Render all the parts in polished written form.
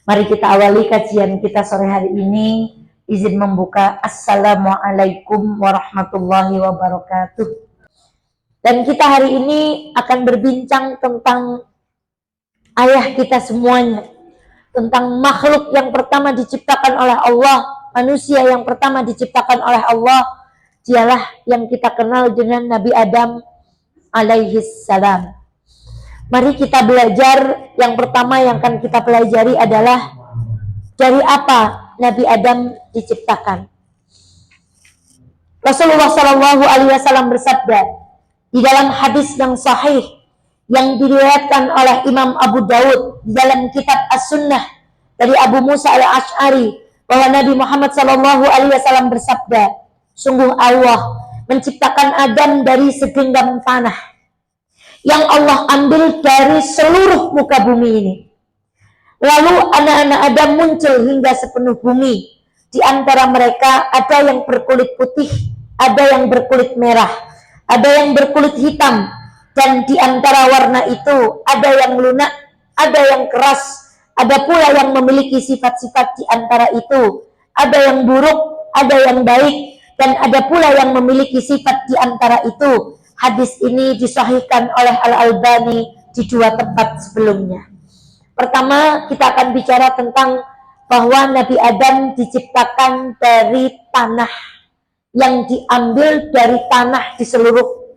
Mari kita awali kajian kita sore hari ini. Izin membuka. Assalamualaikum warahmatullahi wabarakatuh. Dan kita hari ini akan berbincang tentang ayah kita semuanya, tentang makhluk yang pertama diciptakan oleh Allah, manusia yang pertama diciptakan oleh Allah, dialah yang kita kenal dengan Nabi Adam alaihis salam. Mari kita belajar. Yang pertama yang akan kita pelajari adalah dari apa Nabi Adam diciptakan. Rasulullah SAW bersabda di dalam hadis yang sahih yang diriwayatkan oleh Imam Abu Dawud di dalam kitab As-Sunnah dari Abu Musa al-Ash'ari, bahwa Nabi Muhammad SAW bersabda, sungguh Allah menciptakan Adam dari segenggam tanah yang Allah ambil dari seluruh muka bumi ini. Lalu anak-anak Adam muncul hingga sepenuh bumi. Di antara mereka ada yang berkulit putih, ada yang berkulit merah, ada yang berkulit hitam, dan di antara warna itu ada yang lunak, ada yang keras, ada pula yang memiliki sifat-sifat di antara itu, ada yang buruk, ada yang baik, dan ada pula yang memiliki sifat di antara itu. Hadis ini disahihkan oleh Al-Albani di dua tempat sebelumnya. Pertama, kita akan bicara tentang bahwa Nabi Adam diciptakan dari tanah yang diambil dari tanah di seluruh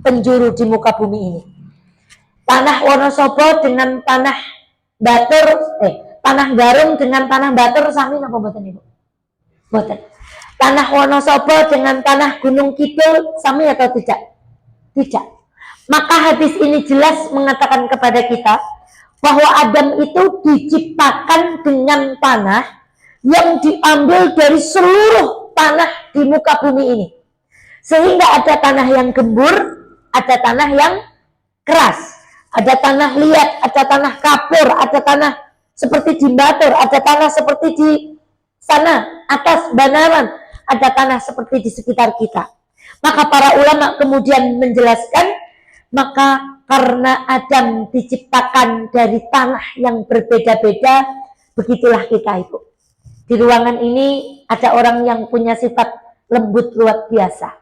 penjuru di muka bumi ini. Tanah Wonosobo dengan tanah Batur, tanah Garung dengan tanah Batur sami napa mboten Ibu? Mboten. Tanah Wonosobo dengan tanah Gunung Kidul sami atau tidak? Tidak. Maka hadis ini jelas mengatakan kepada kita bahwa Adam itu diciptakan dengan tanah yang diambil dari seluruh tanah di muka bumi ini. Sehingga ada tanah yang gembur, ada tanah yang keras, ada tanah liat, ada tanah kapur, ada tanah seperti di Batur, ada tanah seperti di sana atas Banaran, ada tanah seperti di sekitar kita. Maka para ulama kemudian menjelaskan, maka karena Adam diciptakan dari tanah yang berbeda-beda, begitulah kita itu. Di ruangan ini ada orang yang punya sifat lembut luar biasa,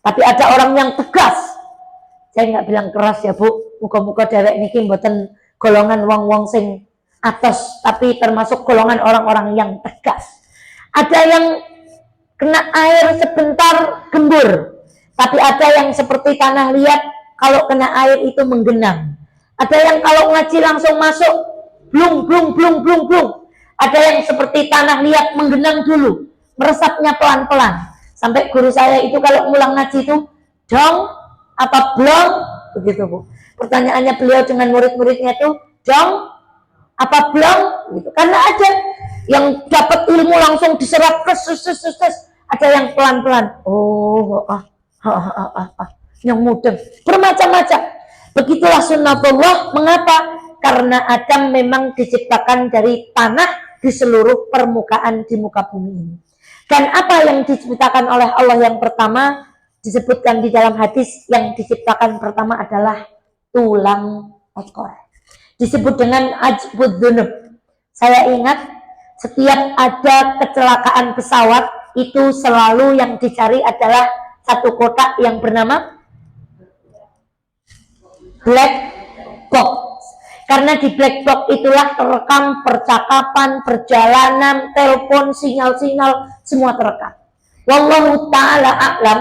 tapi ada orang yang tegas. Saya nggak bilang keras ya Bu, muka-muka derek niki mboten golongan wong-wong sing atos, tapi termasuk golongan orang-orang yang tegas. Ada yang kena air sebentar gembur, tapi ada yang seperti tanah liat, kalau kena air itu menggenang. Ada yang kalau ngaji langsung masuk, blung, blung, blung, blung, blung. Ada yang seperti tanah liat menggenang dulu, meresapnya pelan-pelan. Sampai guru saya itu kalau mulang ngaji itu, dong, apa blong? Begitu Bu. Pertanyaannya beliau dengan murid-muridnya itu, dong, apa blong? Gitu. Karena ada yang dapat ilmu langsung diserap, ada yang pelan-pelan. Yang mudah, bermacam-macam. Begitulah sunnatullah. Mengapa? Karena Adam memang diciptakan dari tanah di seluruh permukaan di muka bumi ini. Dan apa yang diciptakan oleh Allah yang pertama disebutkan di dalam hadis, yang diciptakan pertama adalah tulang ekor. Disebut dengan ajbud dzunub. Saya ingat setiap ada kecelakaan pesawat itu selalu yang dicari adalah satu kotak yang bernama black box. Karena di black box itulah terekam percakapan, perjalanan, telepon, sinyal-sinyal, semua terekam. Wallahu ta'ala a'lam.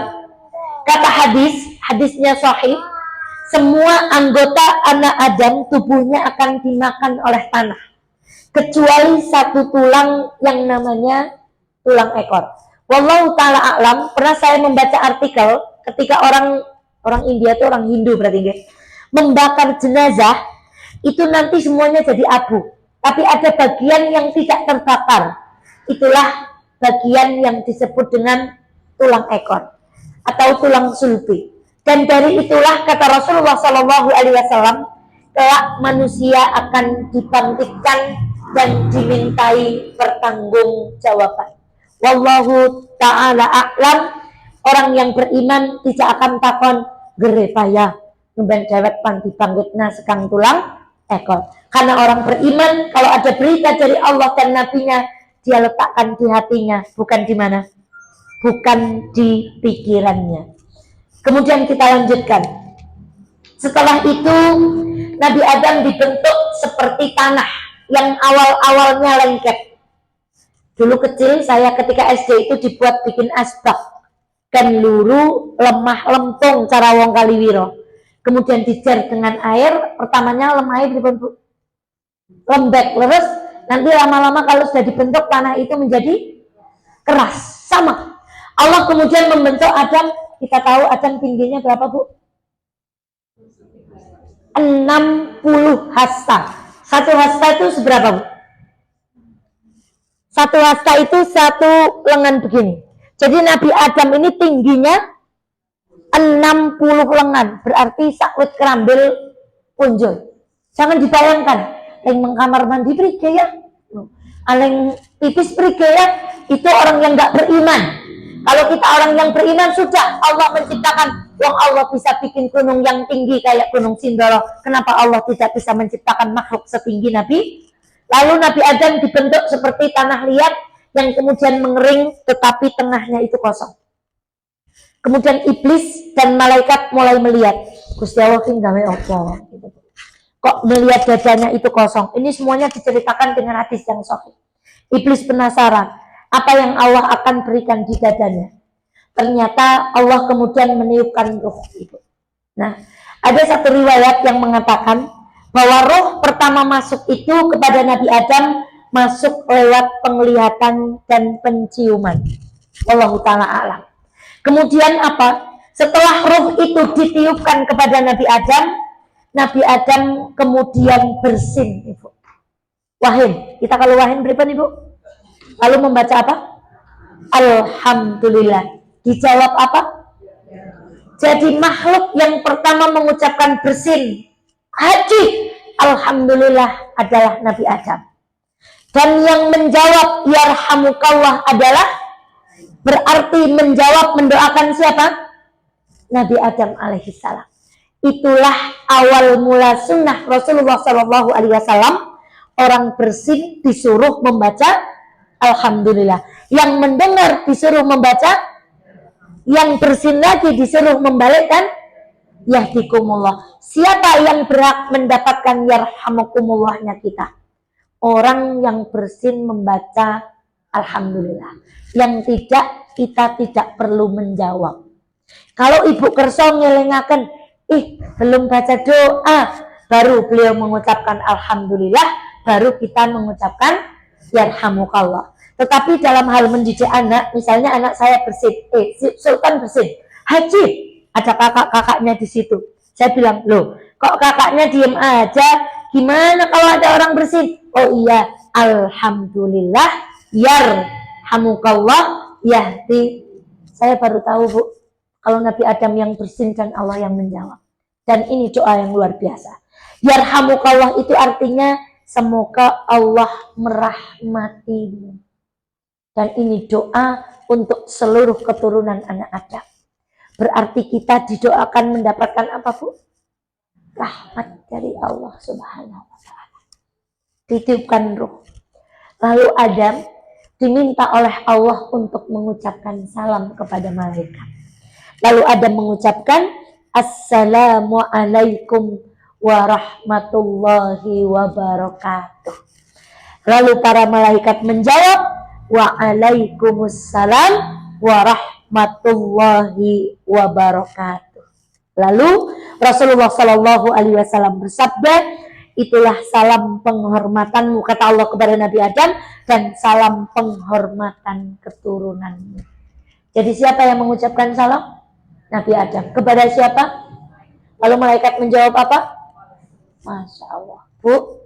Kata hadisnya sahih, semua anggota anak Adam tubuhnya akan dimakan oleh tanah, kecuali satu tulang yang namanya tulang ekor. Wallahu ta'ala a'lam. Pernah saya membaca artikel ketika orang India itu, orang Hindu berarti nggih, membakar jenazah itu nanti semuanya jadi abu, tapi ada bagian yang tidak terbakar. Itulah bagian yang disebut dengan tulang ekor atau tulang sulbi. Dan dari itulah kata Rasulullah SAW, kelak manusia akan dibangkitkan dan dimintai pertanggungjawaban. Wallahu ta'ala a'lam. Orang yang beriman tidak akan takon gerepaya ngemben dewek pan dibangkitna sekang tulang ekor. Karena orang beriman kalau ada berita dari Allah dan Nabi-Nya, dia letakkan di hatinya, bukan di mana? Bukan di pikirannya. Kemudian kita lanjutkan. Setelah itu Nabi Adam dibentuk seperti tanah yang awal-awalnya lengket. Dulu kecil saya ketika SD itu dibuat bikin asbak kan luru lemah lempung cara wong Kaliwiro. Kemudian dijar dengan air, pertamanya lemah dibentuk lembek, terus nanti lama-lama kalau sudah dibentuk tanah itu menjadi keras. Sama. Allah kemudian membentuk Adam, kita tahu Adam tingginya berapa, Bu? 60 hasta. Satu hasta itu seberapa, Bu? Satu hasta itu satu lengan begini. Jadi Nabi Adam ini tingginya 60 lengan. Berarti sakwit kerambil punjul. Jangan dibayangkan. Yang mengkamar mandi pergi ya. Aleng tipis pergi ya. Itu orang yang gak beriman. Kalau kita orang yang beriman sudah Allah menciptakan. Wong Allah bisa bikin gunung yang tinggi kayak Gunung Sindoro. Kenapa Allah tidak bisa menciptakan makhluk setinggi Nabi? Lalu Nabi Adam dibentuk seperti tanah liat yang kemudian mengering tetapi tengahnya itu kosong. Kemudian iblis dan malaikat mulai melihat. Gusti Allah gawe apa? Kok melihat dadanya itu kosong? Ini semuanya diceritakan dengan hadis yang sahih. Iblis penasaran apa yang Allah akan berikan di dadanya. Ternyata Allah kemudian meniupkan ruh itu. Nah, ada satu riwayat yang mengatakan bahwa roh pertama masuk itu kepada Nabi Adam masuk lewat penglihatan dan penciuman. Wallahu ta'ala a'lam. Kemudian apa? Setelah roh itu ditiupkan kepada Nabi Adam kemudian bersin, Ibu. Wahim. Kita kalau wahim beriman, Ibu? Lalu membaca apa? Alhamdulillah. Dijawab apa? Jadi makhluk yang pertama mengucapkan bersin, haji, alhamdulillah adalah Nabi Adam. Dan yang menjawab yarhamukallah adalah berarti menjawab mendoakan siapa? Nabi Adam alaihissalam. Itulah awal mula sunnah Rasulullah SAW. Orang bersin disuruh membaca alhamdulillah. Yang mendengar disuruh membaca, yang bersin lagi disuruh membalikkan yahdikumullah. Siapa yang berhak mendapatkan yarhamukumullahnya kita? Orang yang bersin membaca alhamdulillah. Yang tidak, kita tidak perlu menjawab. Kalau Ibu Kerso ngelengaken, belum baca doa, baru beliau mengucapkan alhamdulillah, baru kita mengucapkan yarhamukallah. Tetapi dalam hal mendidik anak, misalnya anak saya bersin, Sultan bersin, haji, ada kakak-kakaknya di situ. Saya bilang, loh, kok kakaknya diem aja? Gimana kalau ada orang bersin? Oh iya, alhamdulillah, yarhamukallah, yahdi. Saya baru tahu, Bu, kalau Nabi Adam yang bersin dan Allah yang menjawab. Dan ini doa yang luar biasa. Yarhamukallah itu artinya semoga Allah merahmatimu. Dan ini doa untuk seluruh keturunan anak Adam. Berarti kita didoakan mendapatkan apa, Bu? Rahmat dari Allah Subhanahu wa ta'ala. Ditiupkan ruh. Lalu Adam diminta oleh Allah untuk mengucapkan salam kepada malaikat. Lalu Adam mengucapkan Assalamualaikum warahmatullahi wabarakatuh. Lalu para malaikat menjawab Waalaikumsalam warahmatullahi wabarakatuh. Lalu Rasulullah SAW bersabda, itulah salam penghormatanmu, kata Allah kepada Nabi Adam, dan salam penghormatan keturunanmu. Jadi siapa yang mengucapkan salam? Nabi Adam. Kepada siapa? Lalu malaikat menjawab apa? Masya Allah. Bu,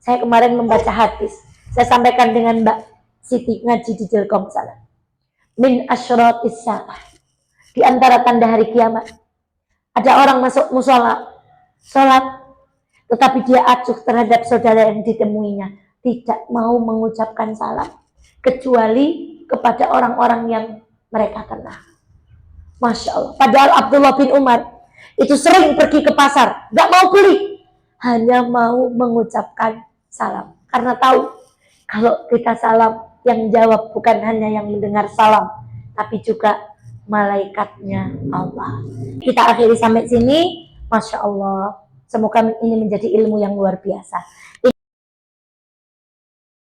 saya kemarin membaca hadis. Saya sampaikan dengan Mbak Siti ngaji di Jelkom sana. Min asyratis sa'ah. Di antara tanda hari kiamat. Ada orang masuk musola, sholat, tetapi dia acuh terhadap saudara yang ditemuinya. Tidak mau mengucapkan salam. Kecuali kepada orang-orang yang mereka kenal. Masya Allah. Padahal Abdullah bin Umar itu sering pergi ke pasar. Gak mau beli. hanya mau mengucapkan salam. Karena tahu kalau kita salam, yang jawab bukan hanya yang mendengar salam, tapi juga malaikatnya Allah. Kita akhiri sampai sini. Masya Allah. Semoga ini menjadi ilmu yang luar biasa.